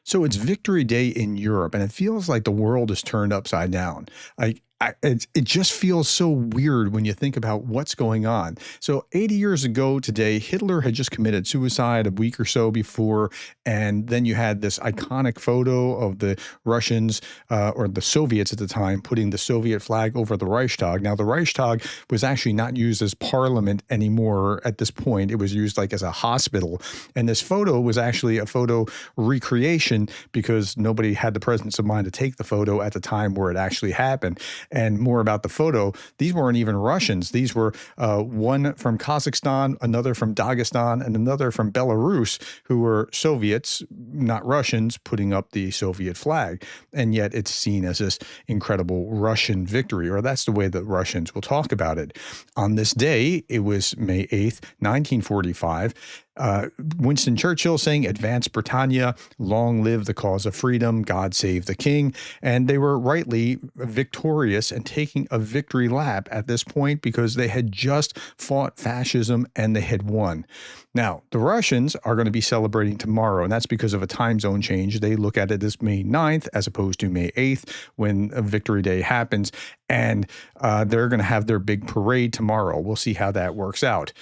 So it's Victory Day in Europe, and it feels like the world is turned upside down. It just feels so weird when you think about what's going on. So 80 years ago today, Hitler had just committed suicide a week or so before, and then you had this iconic photo of the Russians or the Soviets at the time putting the Soviet flag over the Reichstag. Now, the Reichstag was actually not used as parliament anymore at this point. It was used like as a hospital, and this photo was actually a photo recreation because nobody had the presence of mind to take the photo at the time where it actually happened. And more about the photo, these weren't even Russians. These were one from Kazakhstan, another from Dagestan, and another from Belarus, who were Soviets, not Russians, putting up the Soviet flag. And yet it's seen as this incredible Russian victory, or that's the way that Russians will talk about it. On this day, it was May 8th, 1945, Winston Churchill saying, "Advance Britannia, long live the cause of freedom, God save the king." And they were rightly victorious and taking a victory lap at this point because they had just fought fascism and they had won. Now, the Russians are going to be celebrating tomorrow, and that's because of a time zone change. They look at it as May 9th as opposed to May 8th when Victory Day happens, and they're going to have their big parade tomorrow. We'll see how that works out.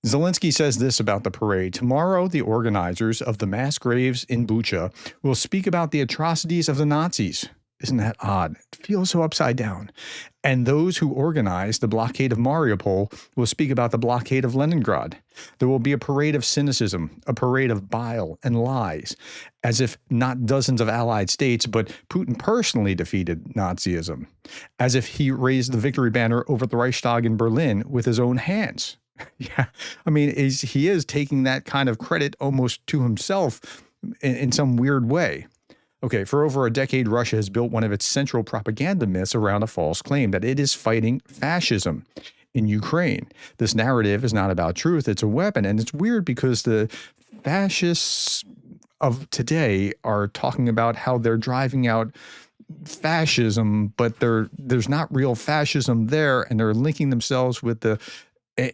Zelensky says this about the parade. Tomorrow, the organizers of the mass graves in Bucha will speak about the atrocities of the Nazis. Isn't that odd? It feels so upside down. And those who organized the blockade of Mariupol will speak about the blockade of Leningrad. There will be a parade of cynicism, a parade of bile and lies, as if not dozens of allied states, but Putin personally defeated Nazism, as if he raised the victory banner over the Reichstag in Berlin with his own hands. Yeah, I mean, he is taking that kind of credit almost to himself in some weird way. Okay, for over a decade, Russia has built one of its central propaganda myths around a false claim that it is fighting fascism in Ukraine. This narrative is not about truth, it's a weapon. And it's weird because the fascists of today are talking about how they're driving out fascism, but there's not real fascism there, and they're linking themselves with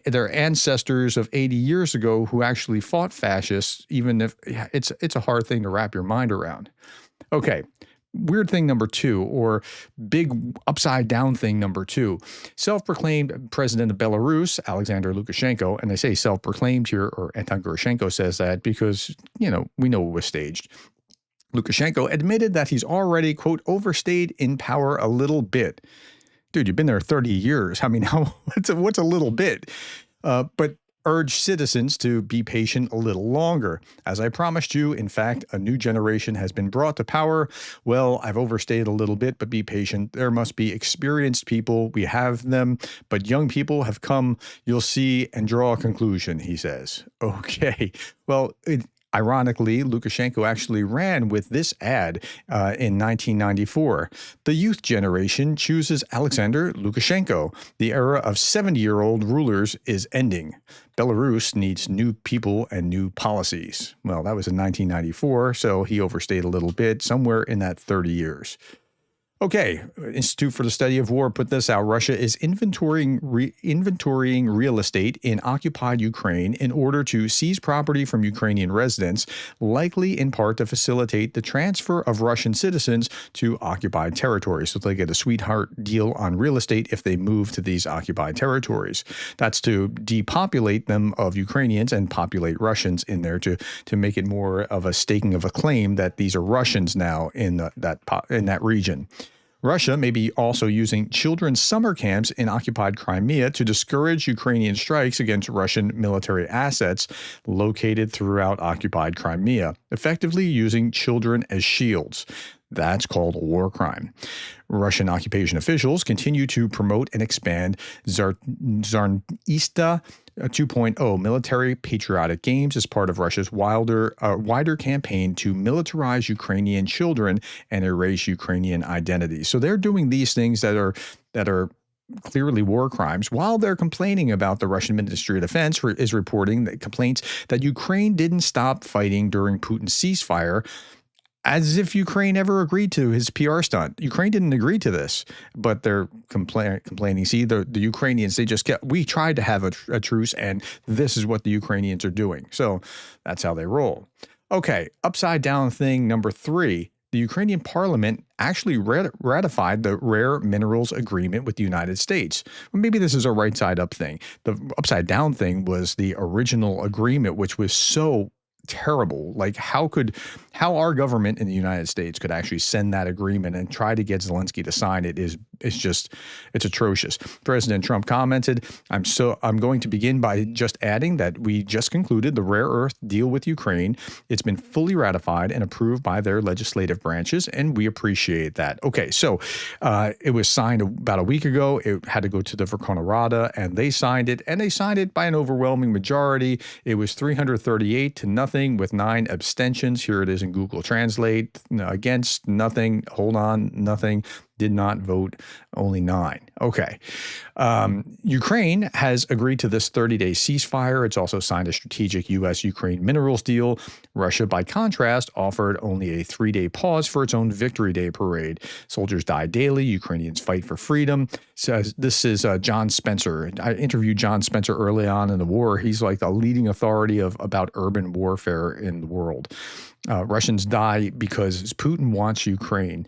their ancestors of 80 years ago who actually fought fascists, even if it's a hard thing to wrap your mind around. Okay, weird thing number two, or big upside down thing number two. Self-proclaimed president of Belarus, Alexander Lukashenko, and they say self-proclaimed here, or anti-Gerdes says that because, we know it was staged. Lukashenko admitted that he's already, quote, overstayed in power a little bit. Dude, you've been there 30 years. I mean, what's a little bit? But urged citizens to be patient a little longer. As I promised you, in fact, a new generation has been brought to power. Well, I've overstayed a little bit, but be patient. There must be experienced people. We have them, but young people have come. You'll see and draw a conclusion, he says. Okay, well, ironically, Lukashenko actually ran with this ad in 1994. The youth generation chooses Alexander Lukashenko. The era of 70-year-old rulers is ending. Belarus needs new people and new policies. Well, that was in 1994, so he overstayed a little bit, somewhere in that 30 years. Okay, Institute for the Study of War put this out. Russia is inventorying real estate in occupied Ukraine in order to seize property from Ukrainian residents, likely in part to facilitate the transfer of Russian citizens to occupied territories. So they get a sweetheart deal on real estate if they move to these occupied territories. That's to depopulate them of Ukrainians and populate Russians in there to make it more of a staking of a claim that these are Russians now in that region. Russia may be also using children's summer camps in occupied Crimea to discourage Ukrainian strikes against Russian military assets located throughout occupied Crimea, effectively using children as shields. That's called a war crime. Russian occupation officials continue to promote and expand Zarnista 2.0 military patriotic games as part of Russia's wider campaign to militarize Ukrainian children and erase Ukrainian identity. So they're doing these things that are clearly war crimes, while they're complaining about the Russian Ministry of Defense is reporting that complaints that Ukraine didn't stop fighting during Putin's ceasefire, as if Ukraine ever agreed to his PR stunt. Ukraine didn't agree to this, but they're complaining. See, the Ukrainians, we tried to have a truce, and this is what the Ukrainians are doing. So that's how they roll. Okay, upside down thing number three. The Ukrainian parliament actually ratified the rare minerals agreement with the United States. Well, maybe this is a right side up thing. The upside down thing was the original agreement, which was so terrible. Like, how our government in the United States could actually send that agreement and try to get Zelensky to sign it is it's atrocious. President Trump commented, I'm going to begin by just adding that we just concluded the rare earth deal with Ukraine. It's been fully ratified and approved by their legislative branches, and we appreciate that. Okay, so it was signed about a week ago. It had to go to the Verkhovna Rada, and they signed it by an overwhelming majority. It was 338 to nothing with 9 abstentions. Here it is in Google Translate. Against, nothing. Hold on, nothing. Did not vote, only 9. Okay. Ukraine has agreed to this 30-day ceasefire. It's also signed a strategic U.S.-Ukraine minerals deal. Russia, by contrast, offered only a 3-day pause for its own Victory Day parade. Soldiers die daily. Ukrainians fight for freedom. So this is John Spencer. I interviewed John Spencer early on in the war. He's like the leading authority about urban warfare in the world. Russians die because Putin wants Ukraine.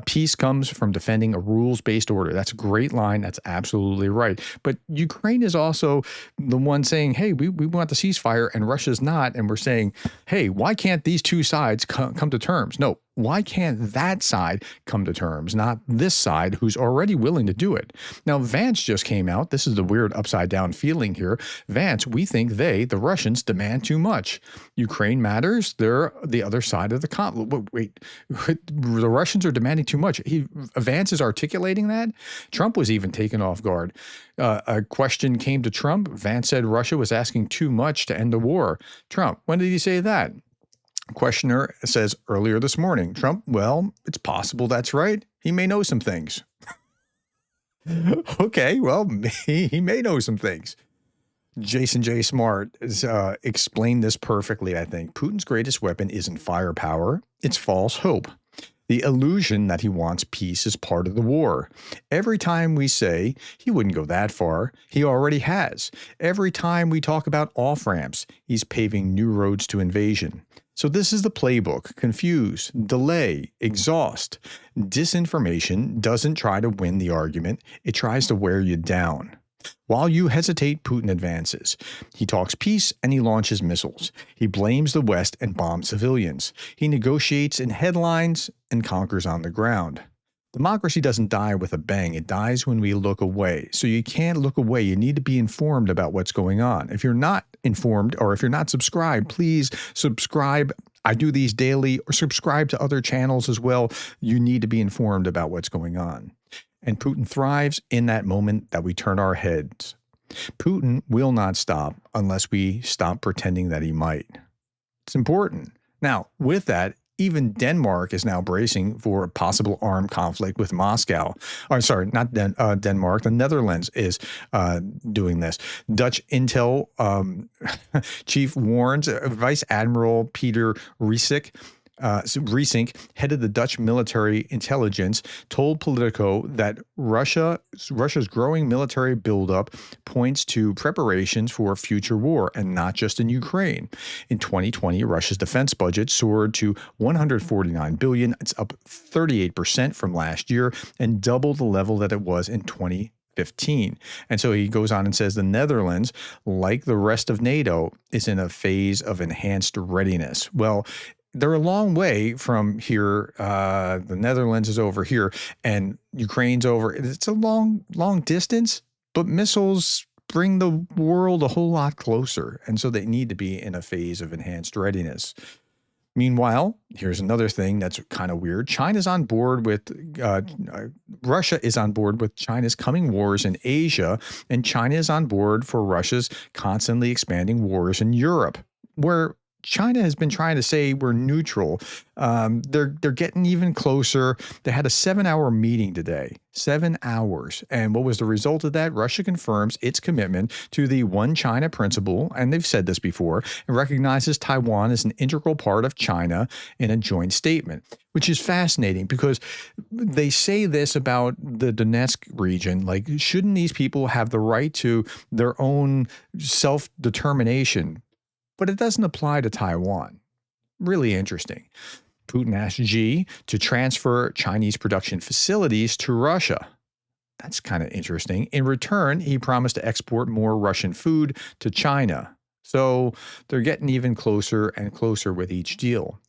Peace comes from defending a rules-based order. That's a great line. That's absolutely right. But Ukraine is also the one saying, hey, we want the ceasefire, and Russia's not. And we're saying, hey, why can't these two sides come to terms? No. Why can't that side come to terms, not this side who's already willing to do it? Now, Vance just came out. This is the weird upside down feeling here. Vance, we think the Russians, demand too much. Ukraine matters. They're the other side of the conflict. Wait, the Russians are demanding too much. Vance is articulating that. Trump was even taken off guard. A question came to Trump. Vance said Russia was asking too much to end the war. Trump, when did he say that? Questioner says earlier this morning, Trump, well, it's possible that's right. He may know some things. Okay, well, he may know some things. Jason J. Smart has explained this perfectly, I think. Putin's greatest weapon isn't firepower, it's false hope. The illusion that he wants peace is part of the war. Every time we say he wouldn't go that far, he already has. Every time we talk about off-ramps, he's paving new roads to invasion. So this is the playbook: confuse, delay, exhaust. Disinformation doesn't try to win the argument, it tries to wear you down. While you hesitate, Putin advances. He talks peace and he launches missiles. He blames the West and bombs civilians. He negotiates in headlines and conquers on the ground. Democracy doesn't die with a bang. It dies when we look away. So you can't look away. You need to be informed about what's going on. If you're not informed, or if you're not subscribed, please subscribe. I do these daily, or subscribe to other channels as well. You need to be informed about what's going on. And Putin thrives in that moment that we turn our heads. Putin will not stop unless we stop pretending that he might. It's important. Now, with that, even Denmark is now bracing for a possible armed conflict with Moscow. Or sorry, not Denmark. The Netherlands is doing this. Dutch intel chief warns Vice Admiral Peter Riesink, head of the Dutch military intelligence, told Politico that Russia's growing military buildup points to preparations for future war, and not just in Ukraine. In 2020, Russia's defense budget soared to $149 billion. It's up 38% from last year and double the level that it was in 2015. And so he goes on and says the Netherlands, like the rest of NATO, is in a phase of enhanced readiness. Well, they're a long way from here. The Netherlands is over here and Ukraine's over. It's a long, long distance, but missiles bring the world a whole lot closer. And so they need to be in a phase of enhanced readiness. Meanwhile, here's another thing that's kind of weird. China's on board with, Russia is on board with China's coming wars in Asia, and China is on board for Russia's constantly expanding wars in Europe, where China has been trying to say we're neutral. They're getting even closer. They had a 7-hour meeting today. 7 hours. And what was the result of that? Russia confirms its commitment to the One China principle, and they've said this before, and recognizes Taiwan as an integral part of China in a joint statement, which is fascinating because they say this about the Donetsk region. Like, shouldn't these people have the right to their own self-determination? But it doesn't apply to Taiwan. Really interesting. Putin asked Xi to transfer Chinese production facilities to Russia. That's kind of interesting. In return, he promised to export more Russian food to China. So they're getting even closer and closer with each deal.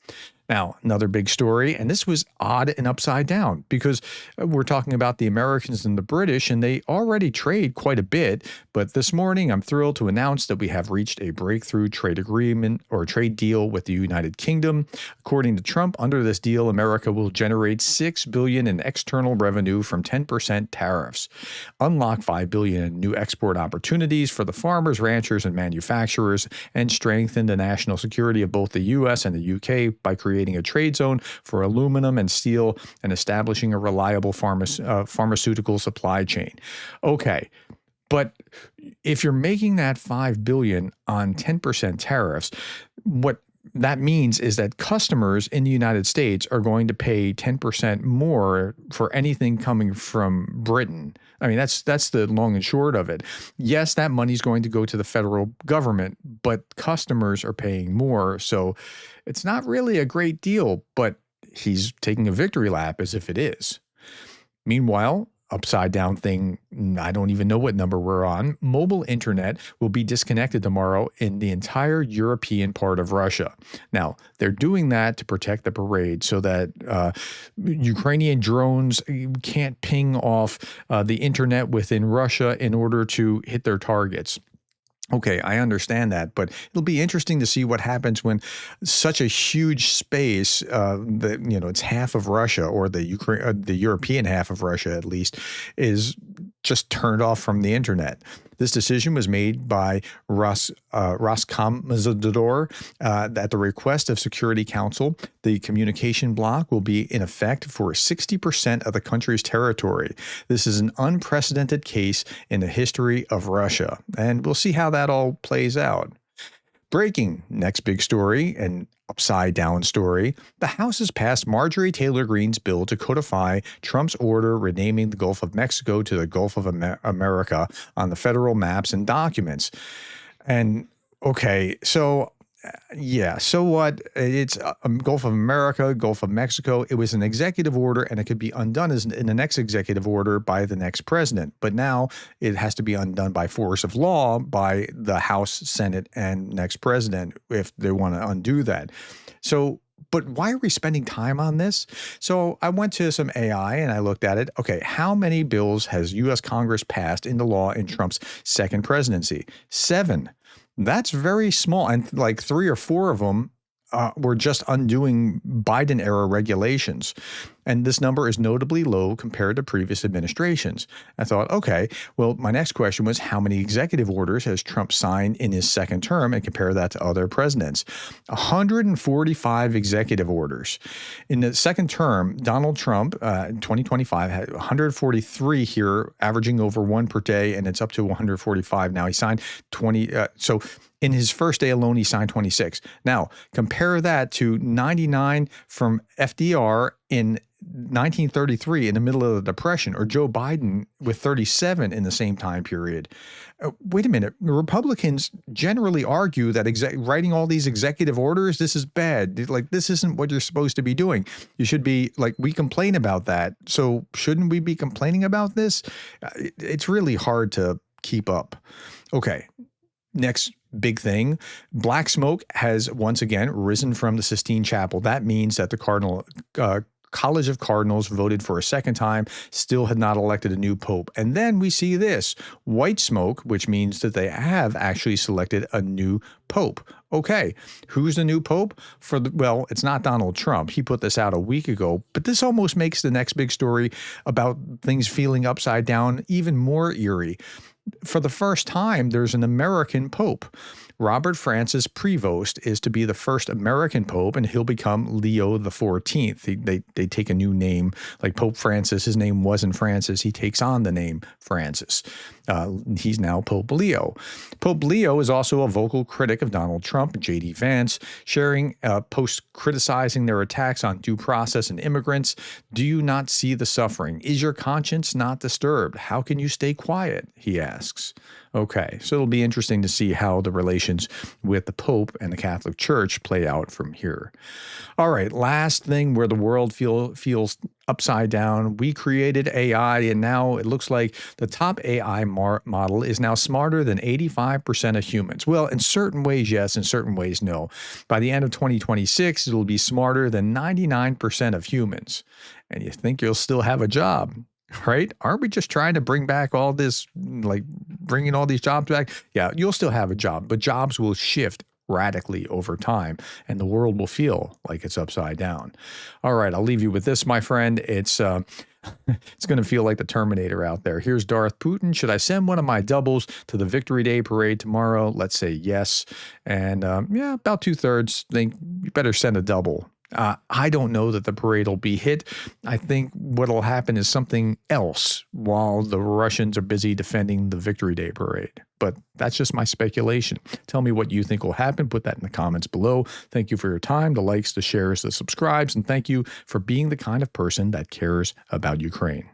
Now, another big story, and this was odd and upside down because we're talking about the Americans and the British, and they already trade quite a bit. But this morning, I'm thrilled to announce that we have reached a breakthrough trade agreement or trade deal with the United Kingdom. According to Trump, under this deal, America will generate $6 billion in external revenue from 10% tariffs, unlock $5 billion in new export opportunities for the farmers, ranchers, and manufacturers, and strengthen the national security of both the U.S. and the U.K. by creating a trade zone for aluminum and steel and establishing a reliable pharmaceutical supply chain. Okay, but if you're making that $5 billion on 10% tariffs, what that means is that customers in the United States are going to pay 10% more for anything coming from Britain. I mean, that's the long and short of it. Yes, that money's going to go to the federal government, but customers are paying more. So it's not really a great deal, but he's taking a victory lap as if it is. Meanwhile, upside down thing, I don't even know what number we're on. Mobile internet will be disconnected tomorrow in the entire European part of Russia. Now, they're doing that to protect the parade so that Ukrainian drones can't ping off the internet within Russia in order to hit their targets. Okay, I understand that, but it'll be interesting to see what happens when such a huge space, it's half of Russia, or the European half of Russia at least, is just turned off from the internet. This decision was made by Roskomnadzor at the request of Security Council. The communication block will be in effect for 60% of the country's territory. This is an unprecedented case in the history of Russia, and we'll see how that all plays out. Breaking, next big story, and upside down story. The House has passed Marjorie Taylor Greene's bill to codify Trump's order renaming the Gulf of Mexico to the Gulf of America on the federal maps and documents. And okay, so yeah, so what? It's Gulf of America, Gulf of Mexico. It was an executive order, and it could be undone in the next executive order by the next president. But now it has to be undone by force of law by the House, Senate, and next president if they want to undo that. So, but why are we spending time on this? So I went to some AI and I looked at it. Okay, how many bills has U.S. Congress passed into law in Trump's second presidency? 7. That's very small. And like 3 or 4 of them were just undoing Biden-era regulations. And this number is notably low compared to previous administrations. I thought, okay, well, my next question was how many executive orders has Trump signed in his second term, and compare that to other presidents? 145 executive orders. In the second term, Donald Trump in 2025 had 143 here, averaging over 1 per day, and it's up to 145 now. He signed 20. So in his first day alone, he signed 26. Now, compare that to 99 from FDR in 1933 in the middle of the Depression, or Joe Biden with 37 in the same time period. Wait a minute. Republicans generally argue that writing all these executive orders, this is bad. Like, this isn't what you're supposed to be doing. You should be like, we complain about that. So shouldn't we be complaining about this? It's really hard to keep up. Okay. Next big thing, black smoke has once again risen from the Sistine Chapel. That means that the College of Cardinals voted for a second time, still had not elected a new pope. And then we see this white smoke, which means that they have actually selected a new pope. Okay, who's the new pope? Well, it's not Donald Trump. He put this out a week ago, but this almost makes the next big story about things feeling upside down even more eerie. For the first time, there's an American pope. Robert Francis Prevost is to be the first American pope, and he'll become Leo XIV. They take a new name, like Pope Francis. His name wasn't Francis. He takes on the name Francis. He's now Pope Leo. Pope Leo is also a vocal critic of Donald Trump and J.D. Vance, sharing posts criticizing their attacks on due process and immigrants. Do you not see the suffering? Is your conscience not disturbed? How can you stay quiet? He asks. Okay, so it'll be interesting to see how the relations with the Pope and the Catholic Church play out from here. All right, last thing where the world feels upside down. We created AI, and now it looks like the top AI model is now smarter than 85% of humans. Well, in certain ways, yes. In certain ways, no. By the end of 2026, it will be smarter than 99% of humans. And you think you'll still have a job, right? Aren't we just trying to bring back all this, like bringing all these jobs back? Yeah, you'll still have a job, but jobs will shift radically over time, and the world will feel like it's upside down. All right, I'll leave you with this, my friend. It's it's going to feel like the Terminator out there. Here's Darth Putin. Should I send one of my doubles to the Victory Day parade tomorrow? Let's say yes. And yeah, about 2/3 think you better send a double. I don't know that the parade will be hit. I think what'll happen is something else while the Russians are busy defending the Victory Day parade. But that's just my speculation. Tell me what you think will happen. Put that in the comments below. Thank you for your time, the likes, the shares, the subscribes, and thank you for being the kind of person that cares about Ukraine.